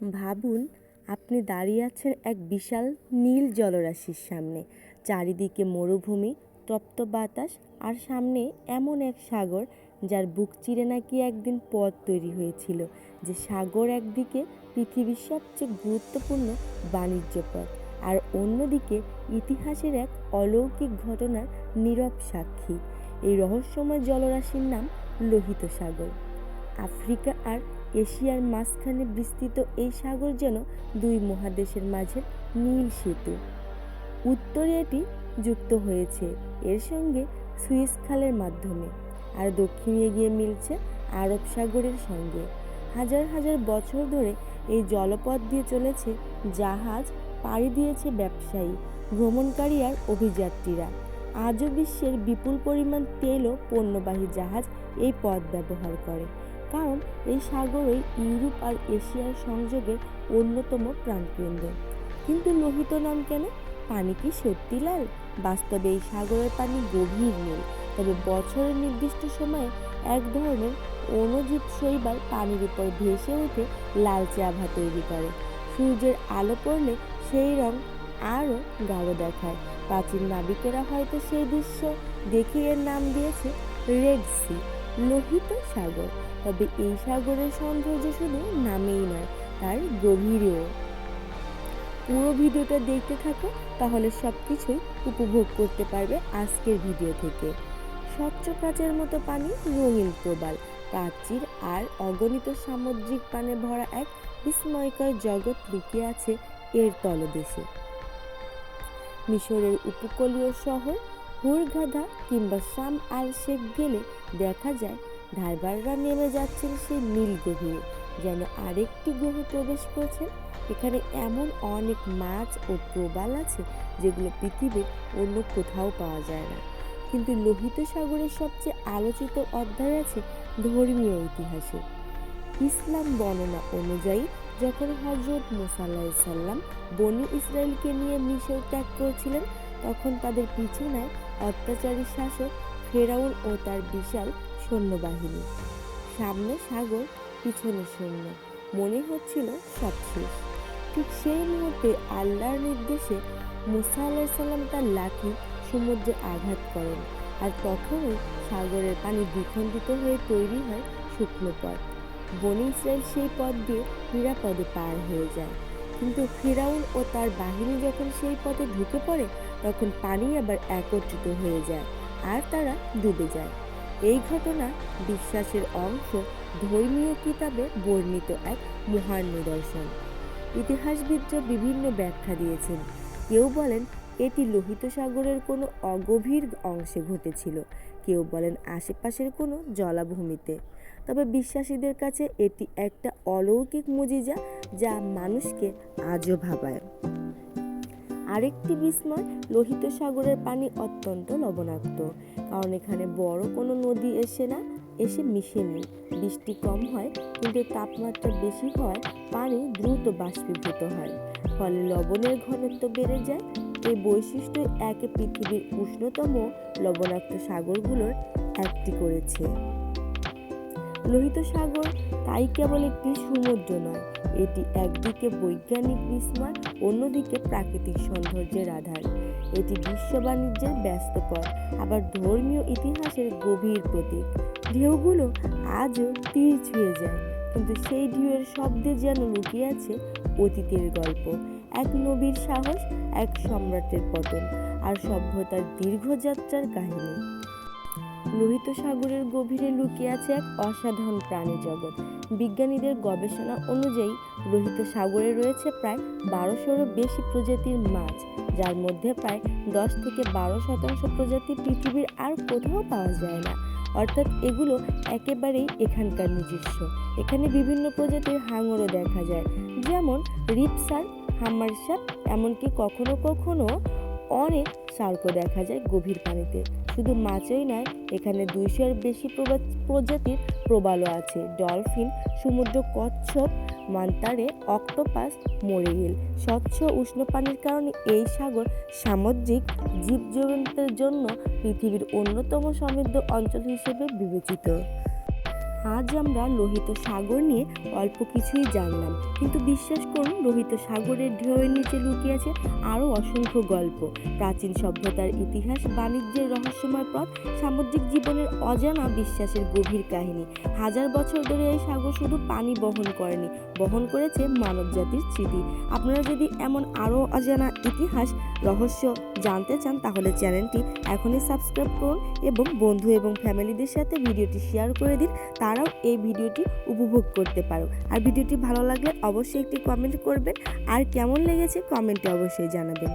ভাবুন, আপনি দাঁড়িয়ে আছেন এক বিশাল নীল জলরাশির সামনে। চারিদিকে মরুভূমি, তপ্ত বাতাস, আর সামনে এমন এক সাগর যার বুক চিরে নাকি একদিন পথ তৈরি হয়েছিল। যে সাগর একদিকে পৃথিবীর সবচেয়ে গুরুত্বপূর্ণ বাণিজ্য পথ, আর অন্যদিকে ইতিহাসের এক অলৌকিক ঘটনার নীরব সাক্ষী। এই রহস্যময় জলরাশির নাম লোহিত সাগর। আফ্রিকা আর এশিয়ার মাঝখানে বিস্তৃত এই সাগর যেন দুই মহাদেশের মাঝের নীল সেতু। উত্তরে এটি যুক্ত হয়েছে এর সঙ্গে সুয়েজ খালের মাধ্যমে, আর দক্ষিণে গিয়ে মিলছে আরব সাগরের সঙ্গে। হাজার হাজার বছর ধরে এই জলপথ দিয়ে চলেছে জাহাজ, পাড়ি দিয়েছে ব্যবসায়ী, ভ্রমণকারী আর অভিযাত্রীরা। আজও বিশ্বের বিপুল পরিমাণ তেল ও পণ্যবাহী জাহাজ এই পথ ব্যবহার করে, কারণ এই সাগরই ইউরোপ আর এশিয়ার সংযোগের অন্যতম প্রাণকেন্দ্র। কিন্তু লোহিত নাম কেন? পানি কি সত্যি লাল? বাস্তবে এই সাগরের পানি গভীর নীল, তবে বছরের নির্দিষ্ট সময়ে এক ধরনের অণুজীব শৈবাল পানির উপর ভেসে উঠে লালচে আভা তৈরি করে। সূর্যের আলো পড়লে সেই রং আরও গাঢ় দেখায়। প্রাচীন নাবিকেরা হয়তো সেই দৃশ্য দেখে এর নাম দিয়েছে রেড সি, লোহিত সাগর। তবে এই সাগরের সৌন্দর্য শুধু নামেই নয়, তার গভীরেও। পুরো ভিডিওটা দেখতে থাকো, তাহলে সব কিছুই উপভোগ করতে পারবে আজকের ভিডিও থেকে। স্বচ্ছ কাচের মতো পানি, রঙিন প্রবাল, প্রাচীর আর অগণিত সামুদ্রিক প্রাণে ভরা এক বিস্ময়কর জগৎ লুকিয়ে আছে এর তলদেশে। মিশরের উপকূলীয় শহর হুরঘাদা কিংবা শাম আল শেখ গেলে দেখা যায় ডাইভাররা নেমে যাচ্ছেন সেই নীল গভীরে, যেন আরেকটি গ্রহে প্রবেশ করছেন। এখানে এমন অনেক মাছ ও প্রবাল আছে যেগুলো পৃথিবীর অন্য কোথাও পাওয়া যায় না। কিন্তু লোহিত সাগরের সবচেয়ে আলোচিত অধ্যায় আছে ধর্মীয় ইতিহাসে। ইসলাম বর্ণনা অনুযায়ী যখন হযরত মুসা আলাইহিস সালাম বনী ইসরায়েলকে নিয়ে মিশর ত্যাগ করেছিলেন, তখন তাদের পিছু নেয় অত্যাচারী শাসক ফেরাউন ও তার বিশাল সৈন্যবাহিনী। সামনে সাগর, পিছনে সৈন্য, মনে হচ্ছিল সব শেষ। ঠিক সেই মুহূর্তে আল্লাহর নির্দেশে মুসা আলাইহিস সালাম তার লাঠি সমুদ্রে আঘাত করেন, আর তখনই সাগরের পানি দ্বিখণ্ডিত হয়ে তৈরি হয় শুকনো পথ। বনী ইসরায়েল সেই পথ দিয়ে নিরাপদে পার হয়ে যায়। কিন্তু ফিরাউন ও তার বাহিনী যখন সেই পথে ঢুকে পড়ে, তখন পানি আবার একত্রিত হয়ে যায় আর তারা ডুবে যায়। এই ঘটনা বিশ্বাসের অংশ, ধর্মীয় কিতাবে বর্ণিত এক মহান নিদর্শন। ইতিহাসবিদরা বিভিন্ন ব্যাখ্যা দিয়েছেন। কেউ বলেন এটি লোহিত সাগরের কোনো অগভীর অংশে ঘটেছিল, কেউ বলেন আশেপাশের কোনো জলাভূমিতে। তবে বিশ্বাসীদের কাছে এটি একটা অলৌকিক মুজিজা, যা মানুষকে আজও ভাবায়। আরেকটি বিস্ময়, লোহিত সাগরের পানি অত্যন্ত লবণাক্ত, কারণ এখানে বড় কোনো নদী এসে মিশেনি। বৃষ্টি কম হয়, কিন্তু তাপমাত্রা বেশি হওয়ায় পানি দ্রুত বাষ্পীভূত হয়, ফলে লবণের ঘনত্ব বেড়ে যায়। এই বৈশিষ্ট্য একে পৃথিবীর উষ্ণতম লবণাক্ত সাগরগুলোর একটি করেছে। লোহিত সাগর তাই কেবল একটি সমুদ্র নয়, এটি একদিকে বৈজ্ঞানিক বিস্ময়, অন্যদিকে প্রাকৃতিক সৌন্দর্যের আধার। এটি বিশ্ব বাণিজ্যের ব্যস্ত পথ, আবার ধর্মীয় ইতিহাসের গভীর প্রতীক। ঢেউগুলো আজও তীর ছুঁয়ে যায়, কিন্তু সেই ঢেউয়ের শব্দে যেন লুকিয়ে আছে অতীতের গল্প, এক নবীর সাহস, এক সম্রাটের পতন, আর সভ্যতার দীর্ঘ যাত্রার কাহিনী। লোহিত সাগরের গভীরে লুকিয়ে আছে এক অসাধারণ প্রাণী জগৎ। বিজ্ঞানীদের গবেষণা অনুযায়ী লোহিত সাগরে রয়েছে প্রায় 1200-এরও বেশি প্রজাতির মাছ, যার মধ্যে প্রায় 10 থেকে 12% প্রজাতি পৃথিবীর আর কোথাও পাওয়া যায় না। অর্থাৎ এগুলো একেবারেই এখানকার নিজস্ব। এখানে বিভিন্ন প্রজাতির হাঙরও দেখা যায়, যেমন রিপসার, হামারসাপ, এমনকি কখনো কখনো অনেক শার্কও দেখা যায় গভীর পানিতে। শুধু মাছই নয়, এখানে 200-এর বেশি প্রজাতির প্রবালও আছে, ডলফিন, সমুদ্র কচ্ছপ, মান্তারে, অক্টোপাস, মরিগেল। স্বচ্ছ উষ্ণ পানির কারণে এই সাগর সামুদ্রিক জীবজন্তুদের জন্য পৃথিবীর অন্যতম সমৃদ্ধ অঞ্চল হিসেবে বিবেচিত। আজ আমরা লোহিত সাগর নিয়ে অল্প কিছুই জানলাম, কিন্তু বিশ্বাস করুন লোহিত সাগরের ঢেউয়ের নিচে লুকিয়ে আছে আরও অসংখ্য গল্প। প্রাচীন সভ্যতার ইতিহাস, বাণিজ্যের রহস্যময় পথ, সামুদ্রিক জীবনের অজানা বিশ্বাসের গভীর কাহিনী। হাজার বছর ধরে এই সাগর শুধু পানি বহন করেনি, বহন করেছে মানবজাতির স্মৃতি। আপনারা যদি এমন আরও অজানা ইতিহাস রহস্য জানতে চান তাহলে চ্যানেলটি এখনই সাবস্ক্রাইব করুন এবং বন্ধু এবং ফ্যামিলিদের সাথে ভিডিওটি শেয়ার করে দিন, তারাও এই ভিডিওটি উপভোগ করতে পারো। আর ভিডিওটি ভালো লাগলে অবশ্যই একটি কমেন্ট করবেন, আর কেমন লেগেছে কমেন্টে অবশ্যই জানাবেন।